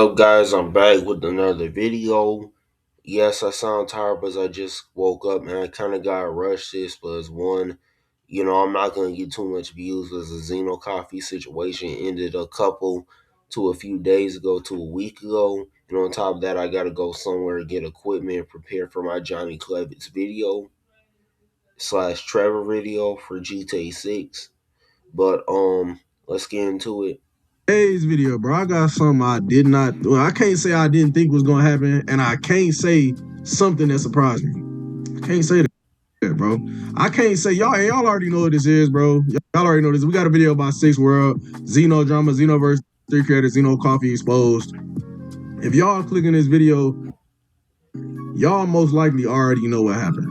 Up guys, I'm back with another video. Yes, I sound tired because I just woke up and I kind of got rushed this, but one, I'm not going to get too much views because the Xeno Coffee situation ended a couple to a few days ago to a week ago. And on top of that, I got to go somewhere to get equipment and prepare for my Johnny Clevitz video slash Trevor video for GTA 6. But let's get into it. Today's video, bro, I got something I did not. Well, I can't say I didn't think was gonna happen, and I can't say something that surprised me. I can't say that, bro. I can't say y'all already know what this is, bro. Y'all already know this. We got a video about Six World, Xeno drama, Xenoverse 3 creators, Xeno Coffee exposed. If y'all clicking this video, y'all most likely already know what happened.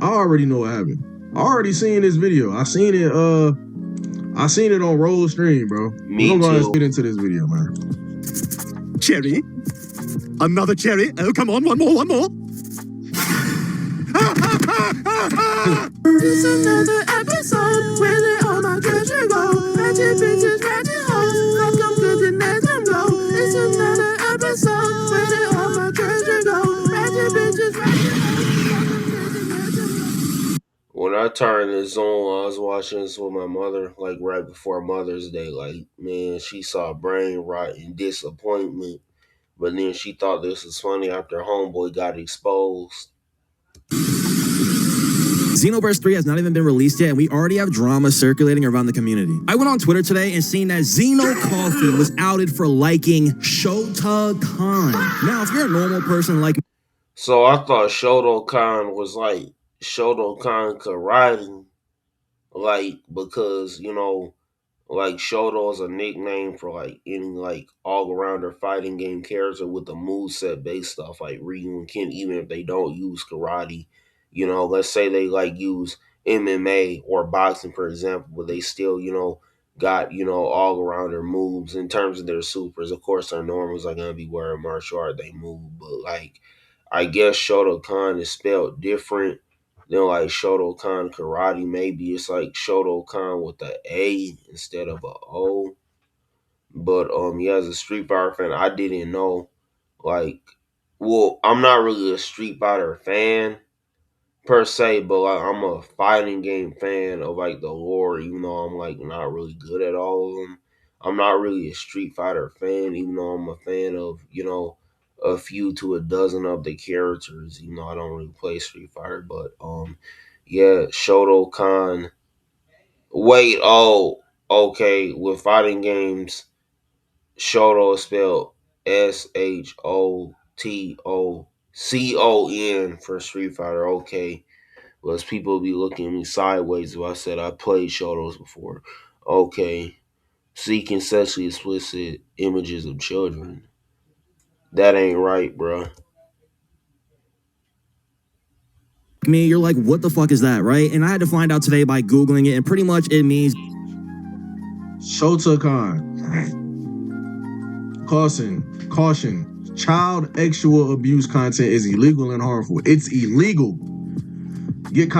I already know what happened. I already seen this video. I seen it on Roll Stream, bro. We're Me gonna go ahead and too. get into this video, man. Cherry? Another cherry? Oh, come on, one more, one more. It's another episode where they all my treasure go. Ratchet bitches, ratchet hoes, like I'm good and let them go. It's another episode where they all my treasure go. Ratchet bitches, ratchet hoes, like I'm good and let them go. When I turned this on, I was watching this with my mother, like right before Mother's Day. Like, man, she saw brain rot and disappointment. But then she thought this was funny after Homeboy got exposed. Xenoverse 3 has not even been released yet, and we already have drama circulating around the community. I went on Twitter today and seen that Xeno Coffee was outed for liking Shota Khan. Now, if you're a normal person like So I thought Shotokan was like Shotokan Karate. Like, because, like Shoto is a nickname for like any like all arounder fighting game character with the move set based stuff like Ryu and Ken, even if they don't use karate. Let's say they like use MMA or boxing, for example, but they still, got, all arounder moves in terms of their supers. Of course their normals are gonna be where martial art they move, but like I guess Shotokan is spelled different than like Shotokan Karate. Maybe it's like Shotokan with the A instead of a O. But yeah, as a Street Fighter fan, I didn't know. Like, well, I'm not really a Street Fighter fan per se, but like I'm a fighting game fan of like the lore, even though I'm like not really good at all of them. I'm not really a Street Fighter fan, even though I'm a fan of, a few to a dozen of the characters, even though I don't really play Street Fighter. But yeah, Shotokan. Wait, oh, okay, with fighting games, Shoto is spelled Shotocon for Street Fighter. Okay, was people be looking at me sideways if I said I played Shotos before. Okay. Seeking sexually explicit images of children. That ain't right, bruh. me, you're like, what the fuck is that, right? And I had to find out today by Googling it, and pretty much it means Shota Khan. Caution. Child sexual abuse content is illegal and harmful. It's illegal. Get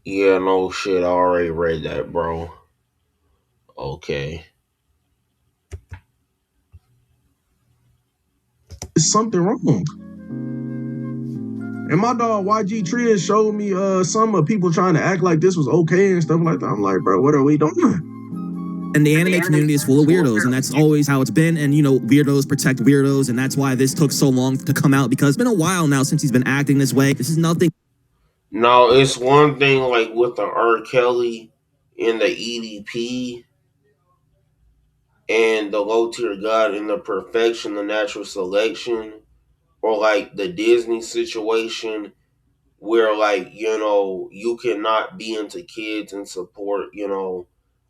Yeah, no shit. I already read that, bro. Okay. something wrong. And my dog YG Trias showed me some of people trying to act like this was okay and stuff like that. I'm like, bro, what are we doing? and the anime community is full of weirdos, and that's always how it's been. And weirdos protect weirdos, and that's why this took so long to come out, because it's been a while now since he's been acting this way. This is nothing. No, it's one thing like with the R. Kelly in the EDP and the low tier god in the perfection, the natural selection, or like the Disney situation where like you cannot be into kids and support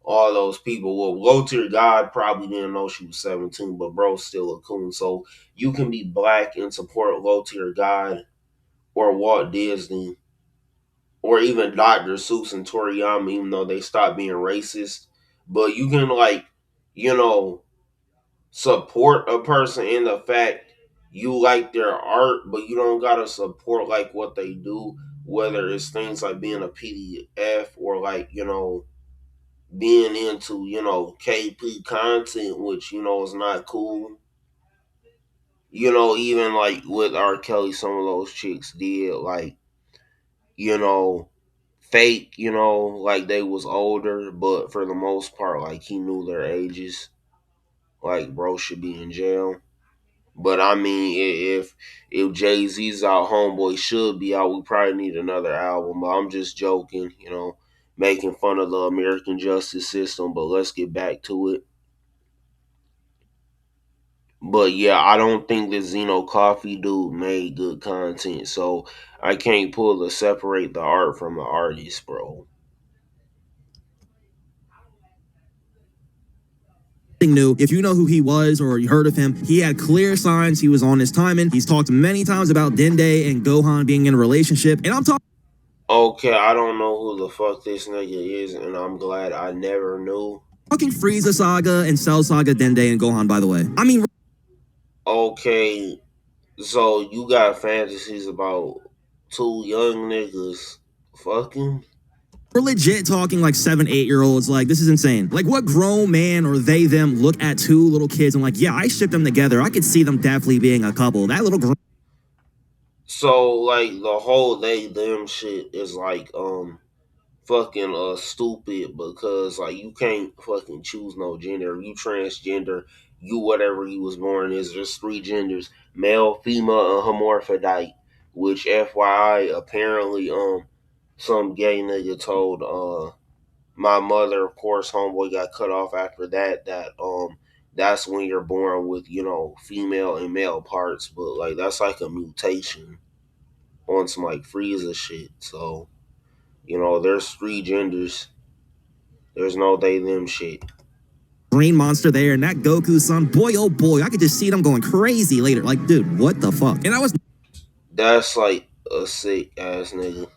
all those people. Well, low tier god probably didn't know she was 17, but bro's still a coon. So you can be black and support low tier god or Walt Disney or even Dr. Seuss and Toriyama, even though they stopped being racist. But you can like you know support a person in the fact you like their art, but you don't gotta support like what they do, whether it's things like being a PDF or like, being into, KP content, which, is not cool. Even like with R. Kelly, some of those chicks did like, you know, fake, like they was older, but for the most part, like he knew their ages. Like, bro should be in jail. But I mean, if Jay Z's out, Homeboy should be out. We probably need another album. But I'm just joking, making fun of the American justice system. But let's get back to it. But yeah, I don't think that Xeno Coffee dude made good content, so I can't pull to separate the art from the artist, bro. New. If you know who he was or you heard of him, he had clear signs he was on his timing. He's talked many times about Dende and Gohan being in a relationship, and I'm Okay, I don't know who the fuck this nigga is, and I'm glad I never knew. talking Frieza Saga and Cell Saga, Dende and Gohan. By the way, I mean Okay, so you got fantasies about two young niggas fucking? we're legit talking like 7, 8 year olds. Like, this is insane. Like, what grown man or they them look at two little kids and like, yeah, I shipped them together. I could see them definitely being a couple. That little So like the whole they them shit is like fucking stupid because like you can't fucking choose no gender. If you transgender, you whatever you was born is. There's three genders: male, female, and hermaphrodite. Which FYI, apparently some gay nigga told my mother. Of course, homeboy got cut off after that. That's when you're born with female and male parts, but like that's like a mutation on some like Frieza shit. So there's three genders. There's no they them shit. green monster there, and that Goku son, boy, oh boy, I could just see them going crazy later. Like, dude, what the fuck? And I was That's like a sick ass nigga.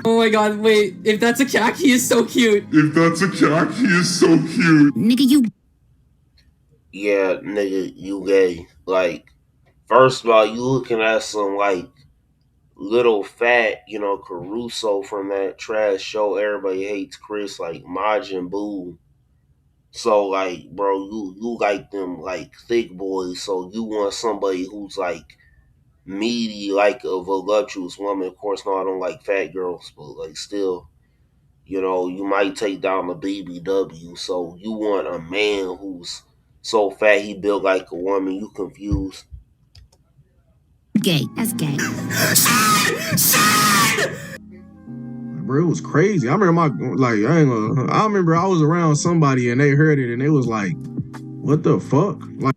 Oh my god, wait. If that's a cat, he is so cute. If that's a cat, he is so cute. Nigga, you. Yeah, nigga, you gay. Like, first of all, you looking at some like little fat, Caruso from that trash show Everybody Hates Chris, like Majin Buu. So like, bro, you like them like thick boys. So you want somebody who's like meaty, like a voluptuous woman. Of course, no, I don't like fat girls, but like still, you might take down the BBW. So you want a man who's so fat he built like a woman. You confused? Gay. That's gay. Bro, it was crazy. I remember I remember I was around somebody and they heard it and they was like, "What the fuck?" Like,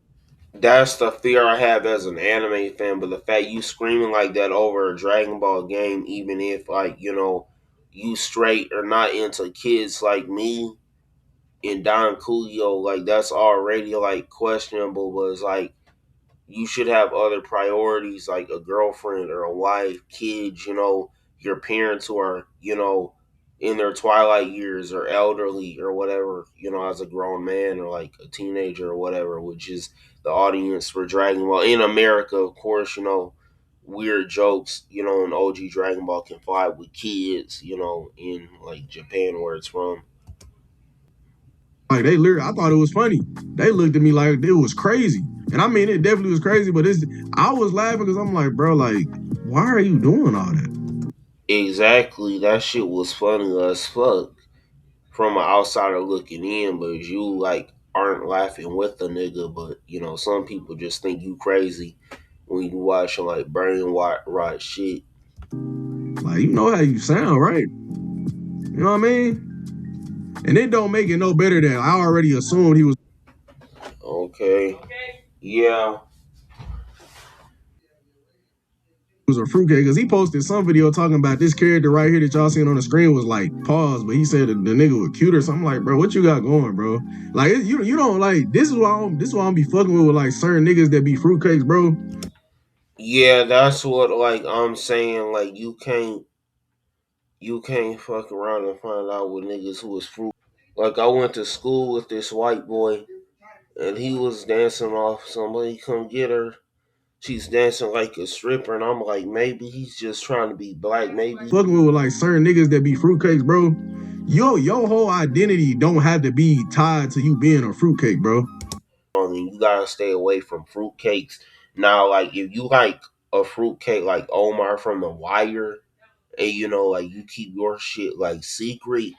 That's the fear I have as an anime fan. But the fact you screaming like that over a Dragon Ball game, even if like you straight or not into kids like me and Don Coolio, like that's already like questionable. But it's like you should have other priorities like a girlfriend or a wife, kids, your parents who are, in their twilight years or elderly or whatever, as a grown man or like a teenager or whatever, which is the audience for Dragon Ball. In America, of course, weird jokes, in OG Dragon Ball can fly with kids, in like Japan where it's from. they literally, I thought it was funny. They looked at me like it was crazy, and I mean, it definitely was crazy. But I was laughing because I'm like, bro, like, why are you doing all that? Exactly. That shit was funny as fuck from an outsider looking in, but you like aren't laughing with the nigga. But some people just think you crazy when you watching like brain rot shit. Like, you know how you sound, right? You know what I mean? And it don't make it no better that I already assumed he Okay. Yeah. was a fruitcake because he posted some video talking about this character right here that y'all seeing on the screen was like pause, but he said the nigga was cute or something. Like, bro, what you got going, bro? Like, you don't like this is why I'm be fucking with like certain niggas that be fruitcakes, bro. Yeah, that's what like I'm saying. Like you can't fuck around and find out with niggas who is fruit. Like I went to school with this white boy and he was dancing off somebody come get her. she's dancing like a stripper, and I'm like, maybe he's just trying to be black. Maybe fucking with like certain niggas that be fruitcakes, bro. Your whole identity don't have to be tied to you being a fruitcake, bro. you gotta stay away from fruitcakes. Now, like if you like a fruitcake like Omar from The Wire, and like you keep your shit like secret,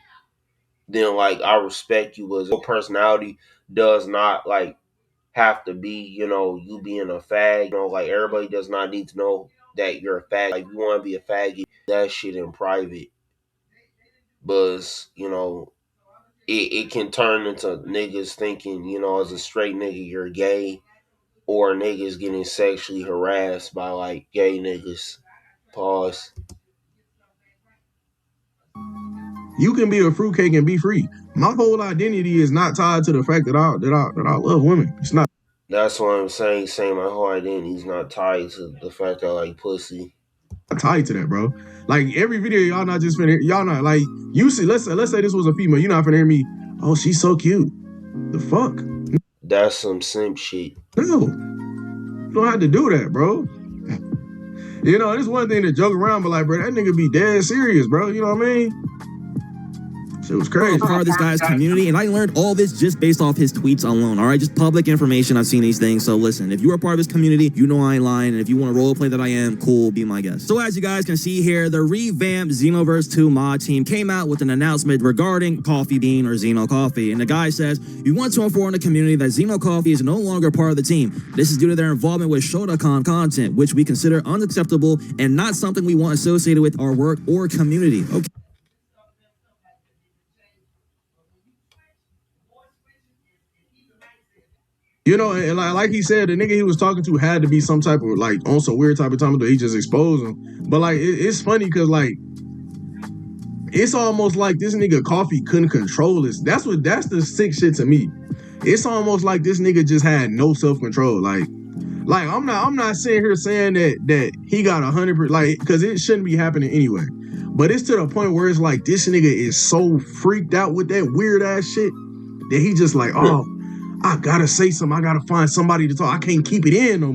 then like I respect you. But your personality does not like have to be, you being a fag. Like everybody does not need to know that you're a fag. Like if you want to be a faggot, that shit in private. But it can turn into niggas thinking, as a straight nigga you're gay, or niggas getting sexually harassed by like gay niggas. Pause. You can be a fruitcake and be free. My whole identity is not tied to the fact that I love women. It's not That's what I'm saying. Saying my whole identity is not tied to the fact that I like pussy. tied to that, bro. Like every video, y'all not just finna, y'all not like you see. Let's say this was a female. You're not finna hear me. Oh, she's so cute. The fuck? That's some simp shit. No, you don't have to do that, bro. It's one thing to joke around, but like, bro, that nigga be dead serious, bro. You know what I mean? It was crazy. I'm part of this guy's community, and I learned all this just based off his tweets alone. All right, just public information. I've seen these things. So listen, if you are part of this community, you know I ain't lying. And if you want to role play that I am, cool, be my guest. So as you guys can see here, the revamped Xenoverse 2 mod team came out with an announcement regarding Coffee Bean or Xeno Coffee. And the guy says, we want to inform the community that Xeno Coffee is no longer part of the team. This is due to their involvement with Shotokan content, which we consider unacceptable and not something we want associated with our work or community. Okay. And like he said, the nigga he was talking to had to be some type of like on some weird type of time that he just exposed him. But like it's funny because like it's almost like this nigga Coffee couldn't control this. That's the sick shit to me. It's almost like this nigga just had no self-control. Like I'm not sitting here saying that he got 100%, like, because it shouldn't be happening anyway. But it's to the point where it's like this nigga is so freaked out with that weird ass shit that he just like, oh, I gotta say something. I gotta find somebody to talk. I can't keep it in no more.